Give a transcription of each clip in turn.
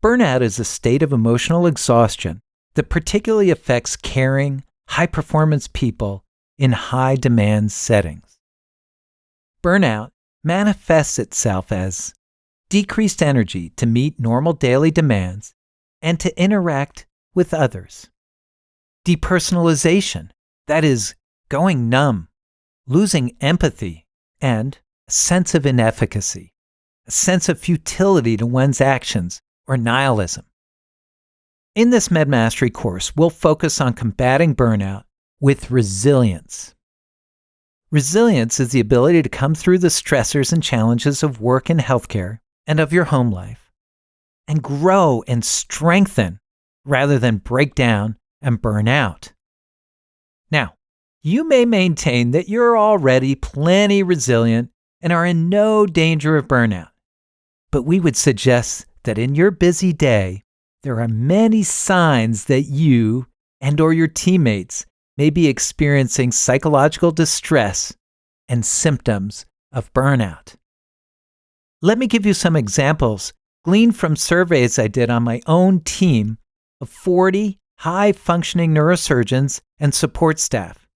Burnout is a state of emotional exhaustion that particularly affects caring, high-performance people in high-demand settings. Burnout manifests itself as decreased energy to meet normal daily demands and to interact with others. Depersonalization, that is, going numb, losing empathy, and a sense of inefficacy, a sense of futility to one's actions, or nihilism. In this MedMastery course, we'll focus on combating burnout with resilience. Resilience is the ability to come through the stressors and challenges of work and healthcare and of your home life, and grow and strengthen rather than break down and burn out. Now, you may maintain that you're already plenty resilient and are in no danger of burnout, but we would suggest that in your busy day, there are many signs that you and/or your teammates may be experiencing psychological distress and symptoms of burnout. Let me give you some examples gleaned from surveys I did on my own team of 40 high-functioning neurosurgeons and support staff.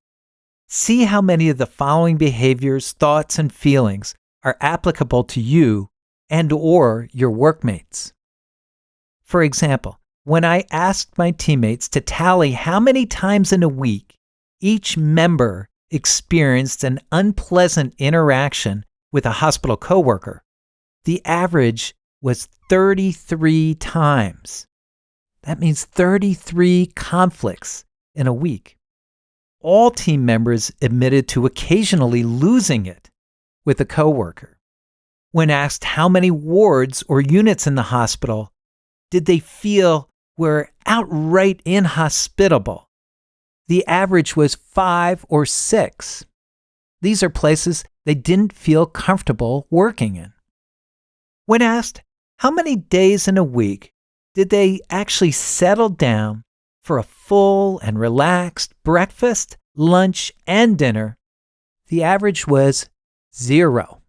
See how many of the following behaviors, thoughts, and feelings are applicable to you and/or your workmates. For example, when I asked my teammates to tally how many times in a week each member experienced an unpleasant interaction with a hospital coworker, the average was 33 times. That means 33 conflicts in a week. All team members admitted to occasionally losing it with a coworker. When asked how many wards or units in the hospital did they feel were outright inhospitable, the average was 5 or 6. These are places they didn't feel comfortable working in. When asked how many days in a week did they actually settle down for a full and relaxed breakfast, lunch, and dinner, the average was 0.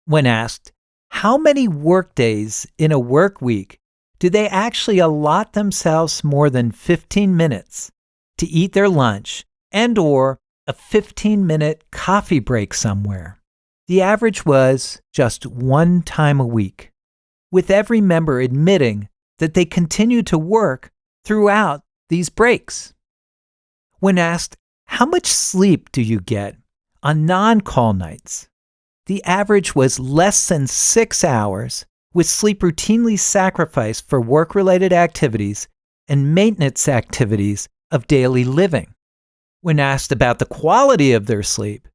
When asked how many work days in a work week do they actually allot themselves more than 15 minutes to eat their lunch and/or a 15-minute coffee break somewhere, the average was just 1 time a week, with every member admitting that they continue to work throughout these breaks. When asked, how much sleep do you get on non-call nights? The average was less than 6 hours, with sleep routinely sacrificed for work-related activities and maintenance activities of daily living. When asked about the quality of their sleep,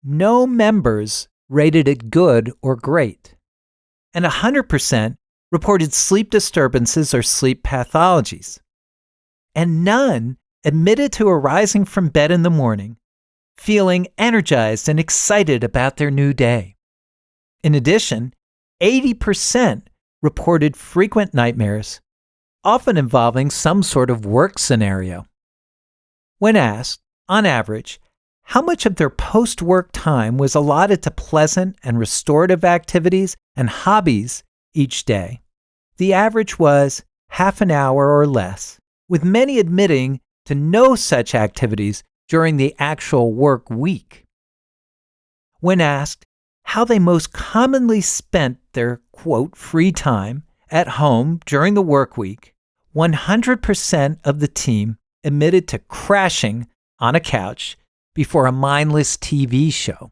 no members rated it good or great, and 100% reported sleep disturbances or sleep pathologies, and none admitted to arising from bed in the morning feeling energized and excited about their new day. In addition, 80% reported frequent nightmares, often involving some sort of work scenario. When asked, on average, how much of their post-work time was allotted to pleasant and restorative activities and hobbies each day, the average was half an hour or less, with many admitting to no such activities during the actual work week. When asked how they most commonly spent their, quote, free time at home during the work week, 100% of the team admitted to crashing on a couch before a mindless TV show.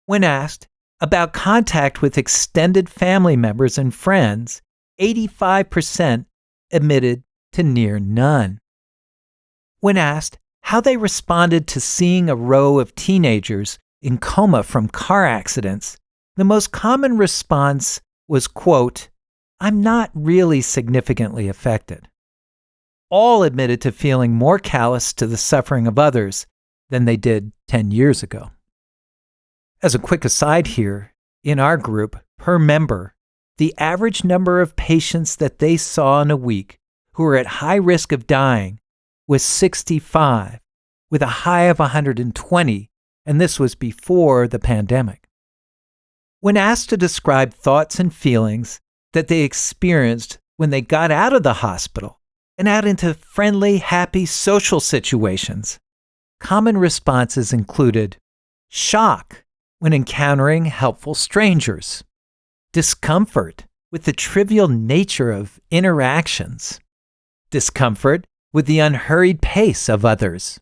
When asked about contact with extended family members and friends, 85% admitted to near none. When asked how they responded to seeing a row of teenagers in coma from car accidents, the most common response was, quote, I'm not really significantly affected. All admitted to feeling more callous to the suffering of others than they did 10 years ago. As a quick aside here, in our group, per member, the average number of patients that they saw in a week who were at high risk of dying was 65, with a high of 120, and this was before the pandemic. When asked to describe thoughts and feelings that they experienced when they got out of the hospital and out into friendly, happy social situations. Common responses included shock when encountering helpful strangers, discomfort with the trivial nature of interactions, discomfort with the unhurried pace of others,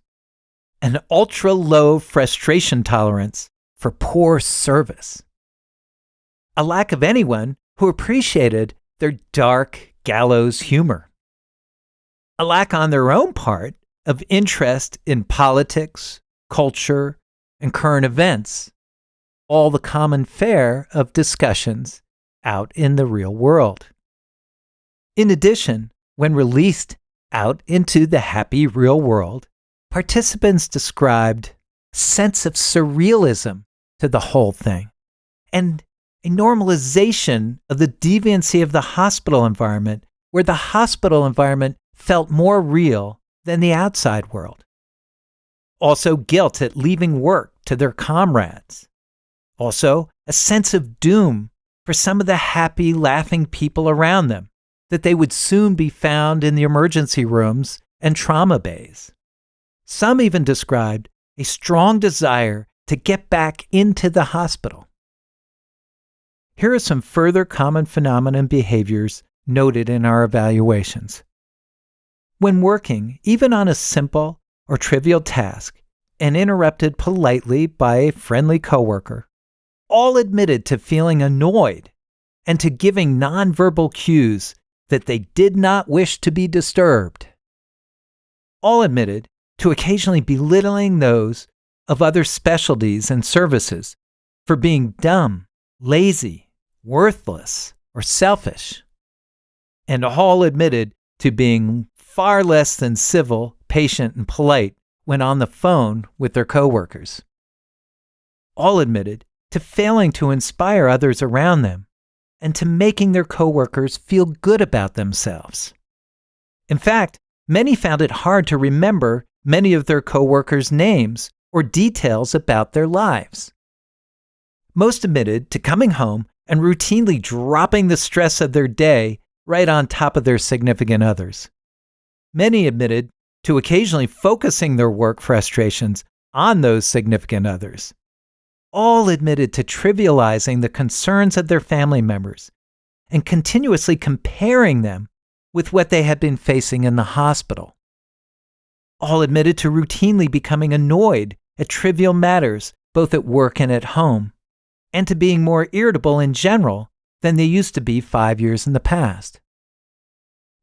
an ultra-low frustration tolerance for poor service, a lack of anyone who appreciated their dark gallows humor, a lack on their own part of interest in politics, culture, and current events, all the common fare of discussions out in the real world. In addition, when released out into the happy real world, participants described a sense of surrealism to the whole thing and a normalization of the deviancy of the hospital environment, where the hospital environment felt more real than the outside world. Also, guilt at leaving work to their comrades. Also, a sense of doom for some of the happy, laughing people around them, that they would soon be found in the emergency rooms and trauma bays. Some even described a strong desire to get back into the hospital. Here are some further common phenomena and behaviors noted in our evaluations. When working, even on a simple or trivial task, and interrupted politely by a friendly coworker, all admitted to feeling annoyed and to giving nonverbal cues that they did not wish to be disturbed. All admitted to occasionally belittling those of other specialties and services for being dumb, lazy, worthless, or selfish. And all admitted to being far less than civil, patient, and polite when on the phone with their coworkers. All admitted to failing to inspire others around them and to making their coworkers feel good about themselves. In fact, many found it hard to remember many of their coworkers' names or details about their lives. Most admitted to coming home and routinely dropping the stress of their day right on top of their significant others. Many admitted to occasionally focusing their work frustrations on those significant others. All admitted to trivializing the concerns of their family members and continuously comparing them with what they had been facing in the hospital. All admitted to routinely becoming annoyed at trivial matters, both at work and at home, and to being more irritable in general than they used to be 5 years in the past.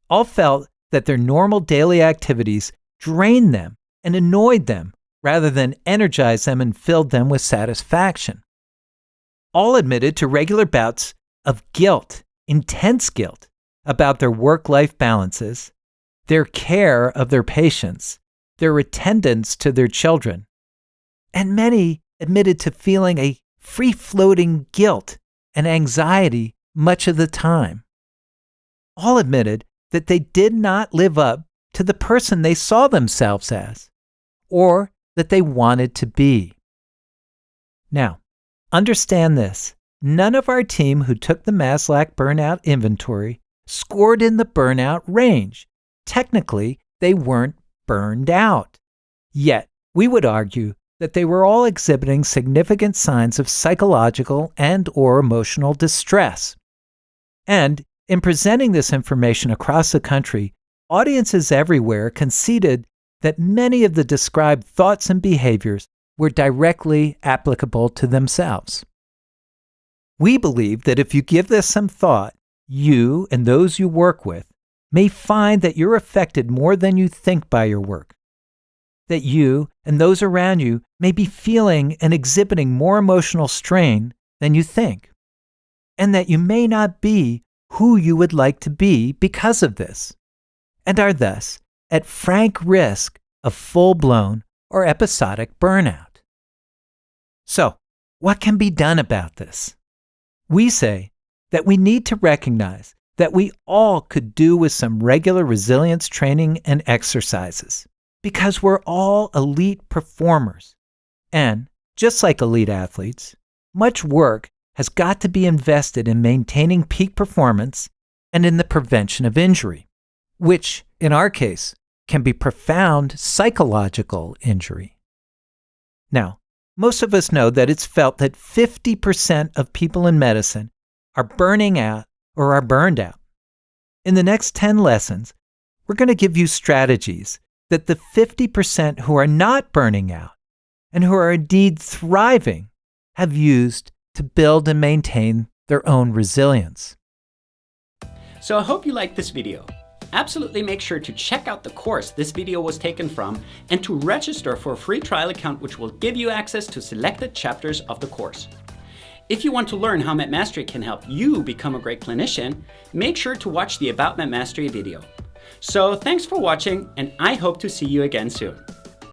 All felt that their normal daily activities drained them and annoyed them rather than energized them and filled them with satisfaction. All admitted to regular bouts of guilt, intense guilt, about their work-life balances, their care of their patients, their attendance to their children, and many admitted to feeling a free-floating guilt and anxiety much of the time. All admitted that they did not live up to the person they saw themselves as, or that they wanted to be. Now, understand this. None of our team who took the Maslach burnout inventory scored in the burnout range. Technically, they weren't burned out. Yet, we would argue that they were all exhibiting significant signs of psychological and/or emotional distress. And in presenting this information across the country, audiences everywhere conceded that many of the described thoughts and behaviors were directly applicable to themselves. We believe that if you give this some thought, you and those you work with may find that you're affected more than you think by your work, that you and those around you may be feeling and exhibiting more emotional strain than you think, and that you may not be who you would like to be because of this, and are thus at frank risk of full-blown or episodic burnout. So, what can be done about this? We say that we need to recognize that we all could do with some regular resilience training and exercises, because we're all elite performers. And, just like elite athletes, much work has got to be invested in maintaining peak performance and in the prevention of injury, which, in our case, can be profound psychological injury. Now, most of us know that it's felt that 50% of people in medicine are burning out or are burned out. In the next 10 lessons, we're going to give you strategies that the 50% who are not burning out and who are indeed thriving have used to build and maintain their own resilience. So I hope you liked this video. Absolutely make sure to check out the course this video was taken from and to register for a free trial account which will give you access to selected chapters of the course. If you want to learn how MedMastery can help you become a great clinician, make sure to watch the About MedMastery video. So thanks for watching, and I hope to see you again soon.